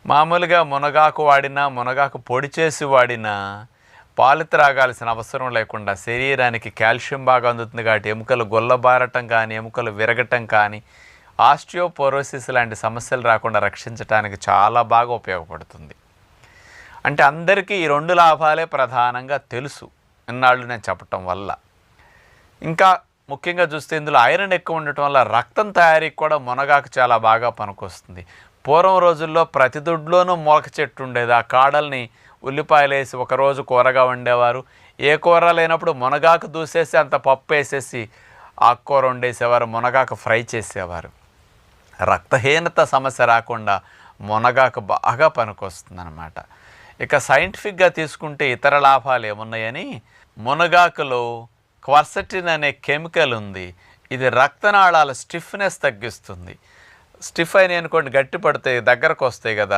మామూలుగా మునగాకు వాడినా, మునగాకు పొడి చేసి వాడినా పాలు త్రాగాల్సిన అవసరం లేకుండా శరీరానికి కాల్షియం బాగా అందుతుంది కాబట్టి ఎముకలు గొల్లబారటం కానీ, ఎముకలు విరగటం కానీ, ఆస్టియోపోరోసిస్ లాంటి సమస్యలు రాకుండా రక్షించడానికి చాలా బాగా ఉపయోగపడుతుంది. అంటే అందరికీ ఈ 2 లాభాలే ప్రధానంగా తెలుసు ఇన్నాళ్ళు నేను చెప్పటం వల్ల. ఇంకా ముఖ్యంగా చూస్తే ఇందులో ఐరన్ ఎక్కువ ఉండటం వల్ల రక్తం తయారీకి కూడా మునగాకు చాలా బాగా పనికొస్తుంది. పూర్వం రోజుల్లో ప్రతి దొడ్లోనూ మొలక చెట్టు ఉండేది. ఆ కాడల్ని ఉల్లిపాయలు వేసి ఒకరోజు కూరగా వండేవారు. ఏ కూర లేనప్పుడు మునగాకు దూసేసి అంత పప్పు వేసేసి ఆకుకూర వండేసేవారు, మునగాకు ఫ్రై చేసేవారు. రక్తహీనత సమస్య రాకుండా మునగాకు బాగా పనికొస్తుంది అన్నమాట. ఇక సైంటిఫిక్గా తీసుకుంటే ఇతర లాభాలు ఏమున్నాయని, మునగాకులో క్వర్సెటిన్ అనే కెమికల్ ఉంది. ఇది రక్తనాళాల స్టిఫ్నెస్ తగ్గిస్తుంది. స్టిఫ్ అయినాయి అనుకోండి, గట్టి పడితే దగ్గరకు వస్తాయి కదా,